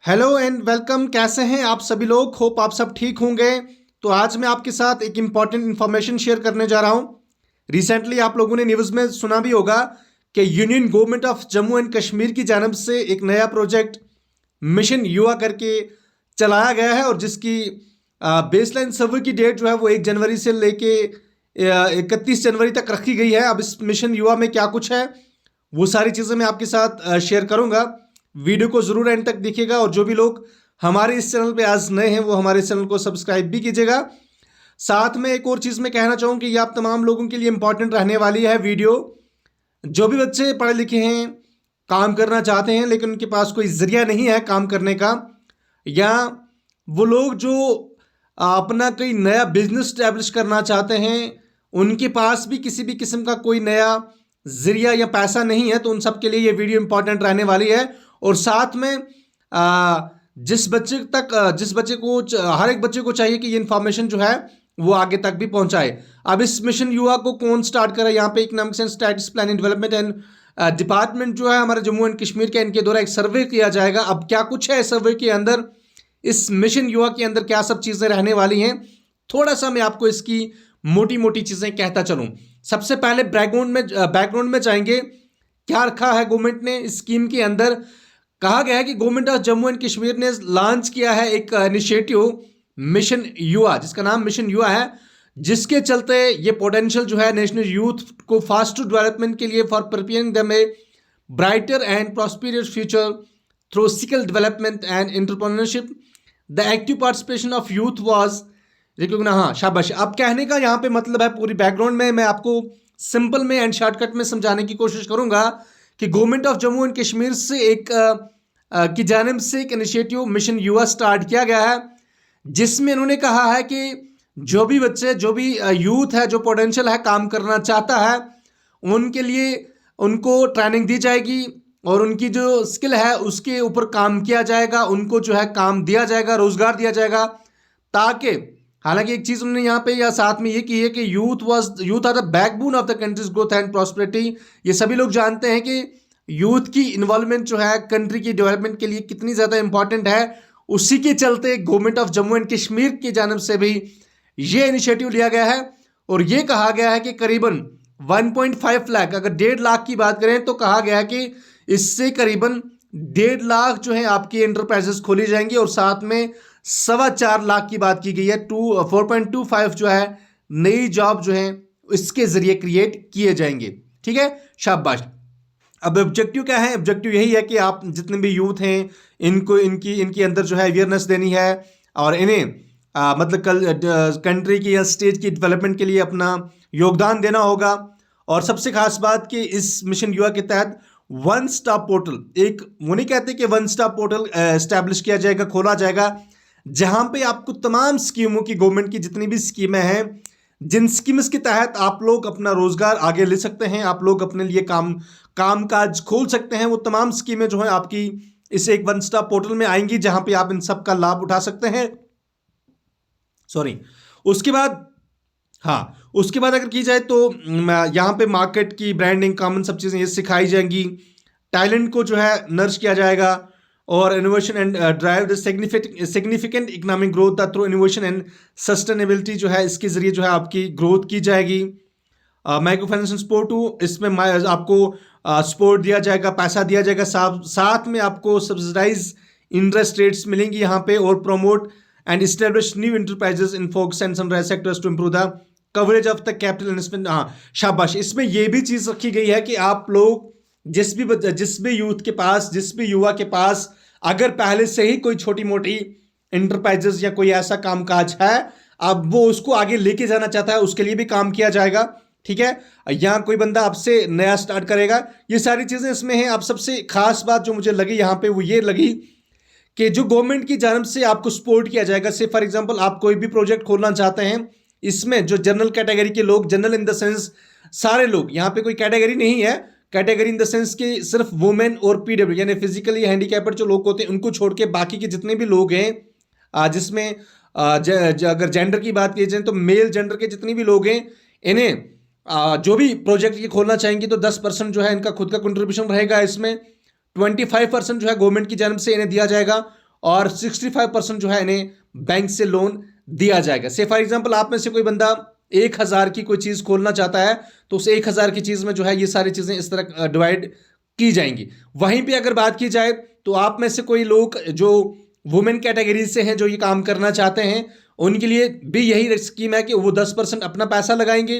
Hello and welcome. कैसे हैं आप सभी लोग? होप आप सब ठीक होंगे। तो आज मैं आपके साथ एक इम्पॉर्टेंट इन्फॉर्मेशन शेयर करने जा रहा हूं। रिसेंटली आप लोगों ने न्यूज़ में सुना भी होगा कि union government of Jammu and Kashmir की जानब से एक नया प्रोजेक्ट मिशन युवा करके चलाया गया है, और जिसकी बेसलाइन सर्वे की डेट जो है वो 1 जनवरी से लेके 31 जनवरी तक रखी गई है। अब इस मिशन युवा में क्या कुछ है वो सारी चीज़ें मैं आपके साथ शेयर करूंगा। वीडियो को जरूर एंड तक देखिएगा, और जो भी लोग हमारे इस चैनल पे आज नए हैं वो हमारे चैनल को सब्सक्राइब भी कीजिएगा। साथ में एक और चीज़ मैं कहना चाहूँ कि ये आप तमाम लोगों के लिए इंपॉर्टेंट रहने वाली है वीडियो। जो भी बच्चे पढ़े लिखे हैं, काम करना चाहते हैं लेकिन उनके पास कोई जरिया नहीं है काम करने का, या वो लोग जो अपना कोई नया बिजनेस स्टैब्लिश करना चाहते हैं, उनके पास भी किसी भी किस्म का कोई नया जरिया या पैसा नहीं है, तो उन सब के लिए ये वीडियो इंपॉर्टेंट रहने वाली है। और साथ में जिस बच्चे को हर एक बच्चे को चाहिए कि ये इंफॉर्मेशन जो है वो आगे तक भी पहुंचाए। अब इस मिशन युवा को कौन स्टार्ट करे? यहाँ पे economics and statistics planning development and department जो है हमारे जम्मू एंड कश्मीर के, इनके द्वारा एक सर्वे किया जाएगा। अब क्या कुछ है सर्वे के अंदर, इस मिशन युवा के अंदर क्या सब चीज़ें रहने वाली हैं, थोड़ा सा मैं आपको इसकी मोटी मोटी चीज़ें कहता चलूँ। सबसे पहले बैकग्राउंड में जाएंगे। क्या रखा है गवर्नमेंट ने इस स्कीम के अंदर? कहा गया है कि government of Jammu and Kashmir ने लॉन्च किया है एक इनिशिएटिव मिशन युवा, जिसका नाम मिशन युवा है, जिसके चलते ये पोटेंशियल जो है नेशनल यूथ को फास्ट डेवलपमेंट के लिए for preparing them a brighter and prosperous future through skill development and entrepreneurship the active participation of youth was recognized. हाँ, शाबाश। अब कहने का यहाँ पे मतलब है, पूरी बैकग्राउंड में मैं आपको सिंपल में एंड शॉर्टकट में समझाने की कोशिश करूंगा कि government of Jammu and Kashmir से की जानिब से एक इनिशिएटिव मिशन युवा स्टार्ट किया गया है, जिसमें इन्होंने कहा है कि जो भी बच्चे, जो भी यूथ है, जो पोटेंशियल है, काम करना चाहता है, उनके लिए उनको ट्रेनिंग दी जाएगी और उनकी जो स्किल है उसके ऊपर काम किया जाएगा, उनको जो है काम दिया जाएगा, रोजगार दिया जाएगा। ताकि हालांकि एक चीज उन्होंने यहाँ पे या साथ में ये की है कि youth are the backbone of the country's growth and prosperity. ये सभी लोग जानते हैं कि यूथ की इन्वॉल्वमेंट जो है कंट्री की डेवलपमेंट के लिए कितनी ज़्यादा इंपॉर्टेंट है। उसी के चलते government of Jammu and Kashmir की जानब से भी ये इनिशिएटिव लिया गया है, और ये कहा गया है कि करीबन 1.5 लाख, अगर 1.5 लाख की बात करें तो कहा गया है कि इससे करीबन 1.5 लाख जो है आपकी एंटरप्राइजेस खोली जाएंगी, और साथ में 4.25 लाख की बात की गई है। 4.25 जो है नई जॉब जो है इसके जरिए क्रिएट किए जाएंगे। ठीक है, शाबाश। अब ऑब्जेक्टिव क्या है? ऑब्जेक्टिव यही है कि आप जितने भी यूथ हैं इनको इनकी अंदर जो है अवेयरनेस देनी है, और इन्हें मतलब कंट्री की या स्टेट की डेवलपमेंट के लिए अपना योगदान देना होगा। और सबसे खास बात कि इस मिशन युवा के तहत वन स्टॉप पोर्टल, एक वो नहीं कहते कि वन स्टॉप पोर्टल एस्टैब्लिश किया जाएगा, खोला जाएगा, जहां पे आपको तमाम स्कीमों की, गवर्नमेंट की जितनी भी स्कीमें हैं, जिन स्कीम्स के तहत आप लोग अपना रोजगार आगे ले सकते हैं, आप लोग अपने लिए कामकाज खोल सकते हैं, वो तमाम स्कीमें जो हैं आपकी इस एक वन स्टॉप पोर्टल में आएंगी, जहां पे आप इन सब का लाभ उठा सकते हैं। उसके बाद, हाँ, उसके बाद अगर की जाए तो यहाँ पे मार्केट की ब्रांडिंग, कॉमन सब चीज़ें ये सिखाई जाएंगी। टैलेंट को जो है नर्च किया जाएगा, और innovation and drive the significant economic growth through innovation and sustainability जो है इसके जरिए जो है आपकी ग्रोथ की जाएगी। माइक्रो फाइनेंस सपोर्ट टू, इसमें आपको सपोर्ट दिया जाएगा, पैसा दिया जाएगा, साथ में आपको सब्सिडाइज इंटरेस्ट रेट्स मिलेंगी यहाँ पे, और promote and establish new enterprises in focus and sunrise sectors to improve the coverage of the capital investment. हाँ, शाबाश। इसमें यह भी चीज़ रखी गई है कि आप लोग जिस भी यूथ के पास, जिस भी युवा के पास अगर पहले से ही कोई छोटी मोटी इंटरप्राइजेस या कोई ऐसा कामकाज है, अब वो उसको आगे लेके जाना चाहता है, उसके लिए भी काम किया जाएगा। ठीक है, यहाँ कोई बंदा आपसे नया स्टार्ट करेगा, ये सारी चीज़ें इसमें हैं। अब सबसे खास बात जो मुझे लगी यहाँ पे वो ये लगी कि जो गवर्नमेंट की जानब से आपको सपोर्ट किया जाएगा। से फॉर एग्जांपल आप कोई भी प्रोजेक्ट खोलना चाहते हैं, इसमें जो जनरल कैटेगरी के लोग, जनरल इन द सेंस सारे लोग, यहाँ पे कोई कैटेगरी नहीं है, कैटेगरी इन द सेंस कि सिर्फ वुमेन और पीडब्ल्यू यानी फिजिकली हैंडीकैप्ड जो लोग होते हैं उनको छोड़ के बाकी के जितने भी लोग हैं, जिसमें अगर जेंडर की बात की जाए तो मेल जेंडर के जितने भी लोग हैं, इन्हें जो भी प्रोजेक्ट ये खोलना चाहेंगे तो 10% जो है इनका खुद का कंट्रीब्यूशन रहेगा। इसमें 25% जो है गवर्नमेंट की जानब से इन्हें दिया जाएगा, और 65% जो है इन्हें बैंक से लोन दिया जाएगा। से फॉर एग्जांपल आप में से कोई बंदा 1,000 की कोई चीज़ खोलना चाहता है तो उस 1,000 की चीज़ में जो है ये सारी चीज़ें इस तरह डिवाइड की जाएंगी। वहीं पे अगर बात की जाए तो आप में से कोई लोग जो वुमेन कैटेगरी से हैं जो ये काम करना चाहते हैं उनके लिए भी यही स्कीम है कि वो 10% अपना पैसा लगाएंगे,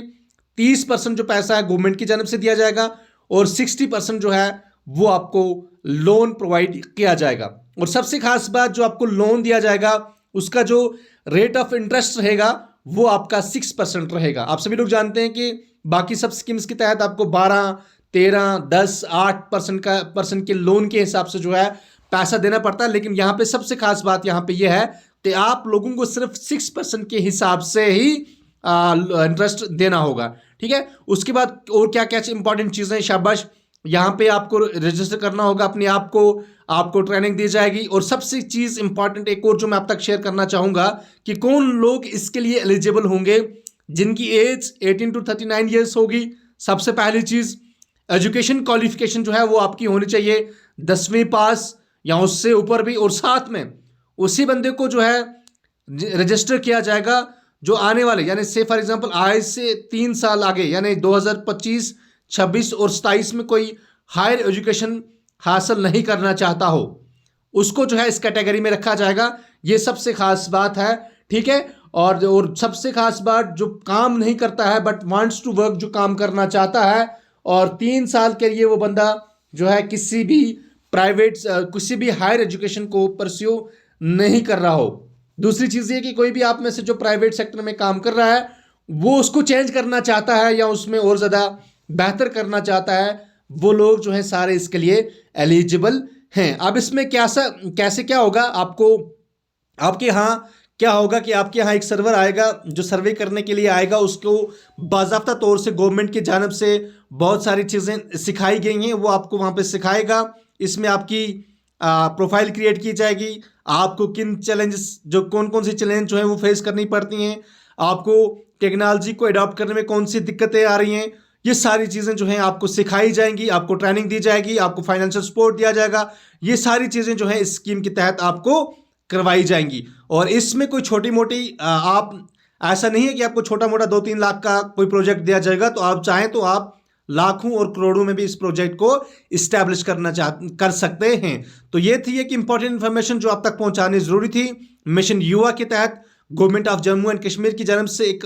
30% जो पैसा है गवर्नमेंट की जानब से दिया जाएगा और 60% जो है वो आपको लोन प्रोवाइड किया जाएगा। और सबसे खास बात, जो आपको लोन दिया जाएगा उसका जो रेट ऑफ इंटरेस्ट रहेगा वो आपका 6% रहेगा। आप सभी लोग जानते हैं कि बाकी सब स्कीम्स के तहत आपको 12, 13, 10, 8% के लोन के हिसाब से जो है पैसा देना पड़ता है, लेकिन यहाँ पे सबसे खास बात यहाँ पे यह है कि आप लोगों को सिर्फ 6% के हिसाब से ही इंटरेस्ट देना होगा। ठीक है, उसके बाद और क्या क्या इंपॉर्टेंट चीज़ें, शाबाश, यहाँ पे आपको रजिस्टर करना होगा अपने आप को, आपको ट्रेनिंग दी जाएगी। और सबसे चीज़ इंपॉर्टेंट एक और जो मैं आप तक शेयर करना चाहूँगा कि कौन लोग इसके लिए एलिजिबल होंगे, जिनकी एज 18 to 39 ईयर्स होगी। सबसे पहली चीज़, एजुकेशन क्वालिफिकेशन जो है वो आपकी होनी चाहिए 10वीं पास या उससे ऊपर भी, और साथ में उसी बंदे को जो है रजिस्टर किया जाएगा जो आने वाले, यानी से फॉर एग्जांपल आज से 3 साल आगे यानी 2025, 26 और 27 में कोई हायर एजुकेशन हासिल नहीं करना चाहता हो, उसको जो है इस कैटेगरी में रखा जाएगा। ये सबसे खास बात है। ठीक है, और सबसे खास बात, जो काम नहीं करता है बट वांट्स टू वर्क, जो काम करना चाहता है और 3 साल के लिए वो बंदा जो है किसी भी प्राइवेट किसी भी हायर एजुकेशन को परस्यू नहीं कर रहा हो। दूसरी चीज़ ये कि कोई भी आप में से जो प्राइवेट सेक्टर में काम कर रहा है वो उसको चेंज करना चाहता है या उसमें और ज़्यादा बेहतर करना चाहता है, वो लोग जो है सारे इसके लिए एलिजिबल हैं। अब इसमें कैसे क्या होगा, आपके यहाँ क्या होगा कि आपके यहाँ एक सर्वर आएगा जो सर्वे करने के लिए आएगा, उसको बाज़ाब्ता तौर से गवर्नमेंट की जानब से बहुत सारी चीज़ें सिखाई गई हैं, वो आपको वहाँ पे सिखाएगा। इसमें आपकी प्रोफाइल क्रिएट की जाएगी, आपको किन चैलेंजेस, जो कौन कौन सी चैलेंज जो है वो फेस करनी पड़ती हैं, आपको टेक्नोलॉजी को अडॉप्ट करने में कौन सी दिक्कतें आ रही हैं, ये सारी चीज़ें जो हैं आपको सिखाई जाएंगी, आपको ट्रेनिंग दी जाएगी, आपको फाइनेंशियल सपोर्ट दिया जाएगा। ये सारी चीज़ें जो है इस स्कीम के तहत आपको करवाई जाएंगी। और इसमें कोई छोटी मोटी आप ऐसा नहीं है कि आपको छोटा मोटा 2-3 लाख का कोई प्रोजेक्ट दिया जाएगा, तो आप चाहें तो आप लाखों और करोड़ों में भी इस प्रोजेक्ट को इस्टेब्लिश कर सकते हैं। तो ये थी एक इंपॉर्टेंट इन्फॉर्मेशन जो आप तक पहुंचानी जरूरी थी। मिशन युवा के तहत government of Jammu and Kashmir की जानब से एक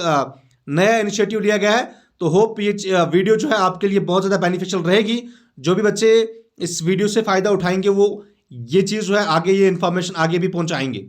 नया इनिशिएटिव लिया गया है। तो होप ये वीडियो जो है आपके लिए बहुत ज़्यादा बेनिफिशियल रहेगी। जो भी बच्चे इस वीडियो से फ़ायदा उठाएंगे वो ये चीज़ जो है आगे, ये इन्फॉर्मेशन आगे भी पहुंचाएंगे।